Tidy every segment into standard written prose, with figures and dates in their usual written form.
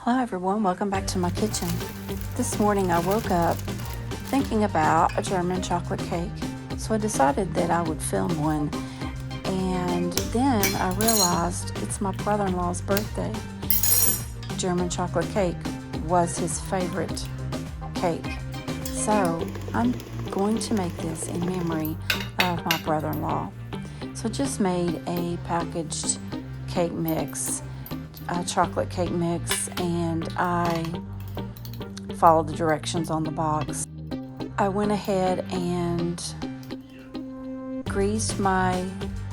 Hello everyone, welcome back to my kitchen. This morning I woke up thinking about a German chocolate cake, so I decided that I would film one, and then I realized it's my brother-in-law's birthday. German chocolate cake was his favorite cake, so I'm going to make this in memory of my brother-in-law. So I just made a packaged cake mix, a chocolate cake mix, and I followed the directions on the box. I went ahead and greased my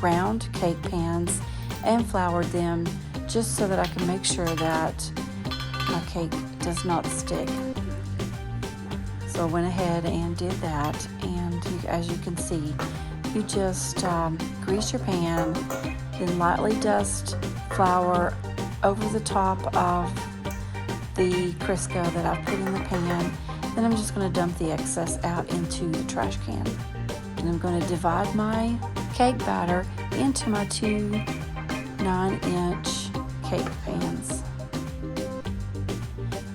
round cake pans and floured them just so that I can make sure that my cake does not stick. So I went ahead and did that, and as you can see, you just grease your pan, then lightly dust flour over the top of the Crisco that I've put in the pan. Then I'm just going to dump the excess out into the trash can. And I'm going to divide my cake batter into my two 9-inch cake pans.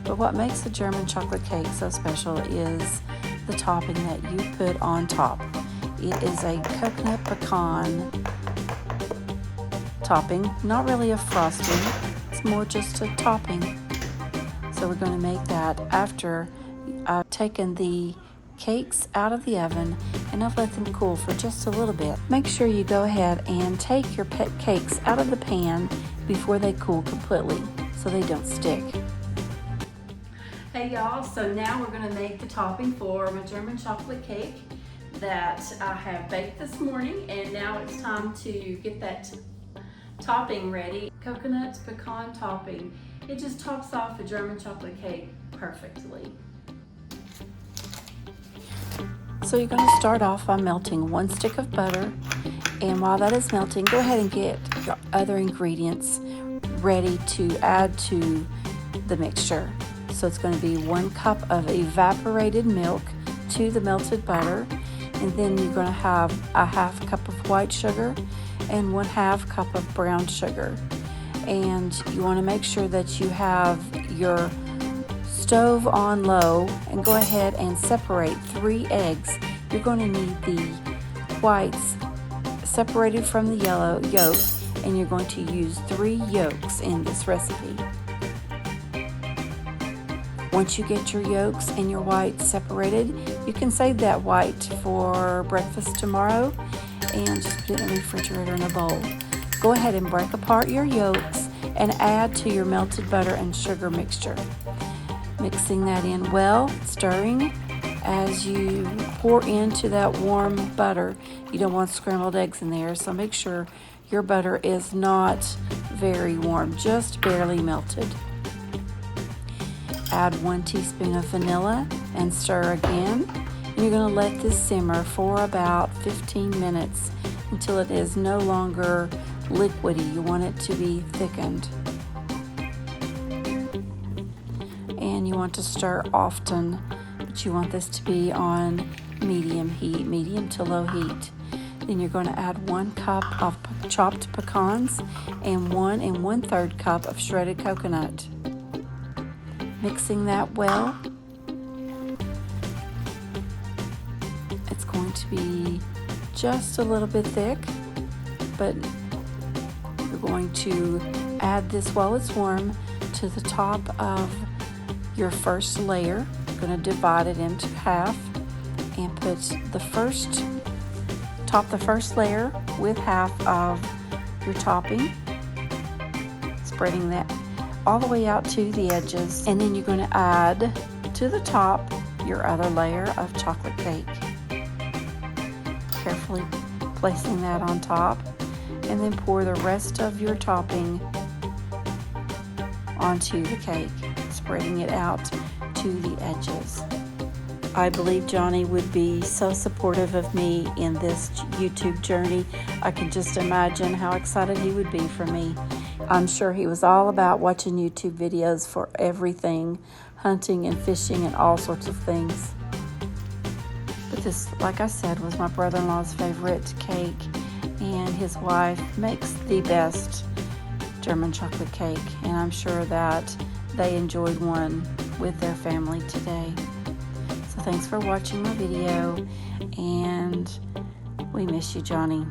But what makes the German chocolate cake so special is the topping that you put on top. It is a coconut pecan topping, not really a frosting, it's more just a topping. So we're going to make that after I've taken the cakes out of the oven and I've let them cool for just a little bit. Make sure you go ahead and take your pet cakes out of the pan before they cool completely so they don't stick. Hey y'all, so now we're going to make the topping for my German chocolate cake that I have baked this morning, and now it's time to get that topping ready. Coconut pecan topping. It just tops off a German chocolate cake perfectly. So you're going to start off by melting 1 stick of butter, and while that is melting, go ahead and get your other ingredients ready to add to the mixture. So it's going to be 1 cup of evaporated milk to the melted butter, and then you're going to have a 1/2 cup of white sugar and 1/2 cup of brown sugar. And you want to make sure that you have your stove on low, and go ahead and separate 3 eggs. You're going to need the whites separated from the yellow yolk, and you're going to use 3 yolks in this recipe. Once you get your yolks and your whites separated, you can save that white for breakfast tomorrow and just put it in the refrigerator in a bowl. Go ahead and break apart your yolks and add to your melted butter and sugar mixture. Mixing that in well, stirring as you pour into that warm butter. You don't want scrambled eggs in there, so make sure your butter is not very warm, just barely melted. Add 1 teaspoon of vanilla and stir again. And you're going to let this simmer for about 15 minutes until it is no longer liquidy. You want it to be thickened. And you want to stir often, but you want this to be on medium heat, medium to low heat. Then you're going to add 1 cup of chopped pecans and 1 1/3 cup of shredded coconut. Mixing that well. It's going to be just a little bit thick, but you're going to add this while it's warm to the top of your first layer. You're going to divide it into half and put top the first layer with half of your topping, spreading that all the way out to the edges, and then you're going to add to the top your other layer of chocolate cake. Carefully placing that on top, and then pour the rest of your topping onto the cake, spreading it out to the edges. I believe Johnny would be so supportive of me in this YouTube journey. I can just imagine how excited he would be for me. I'm sure he was all about watching YouTube videos for everything, hunting and fishing and all sorts of things. But this, like I said, was my brother-in-law's favorite cake, and his wife makes the best German chocolate cake, and I'm sure that they enjoyed one with their family today. So thanks for watching my video, and we miss you, Johnny.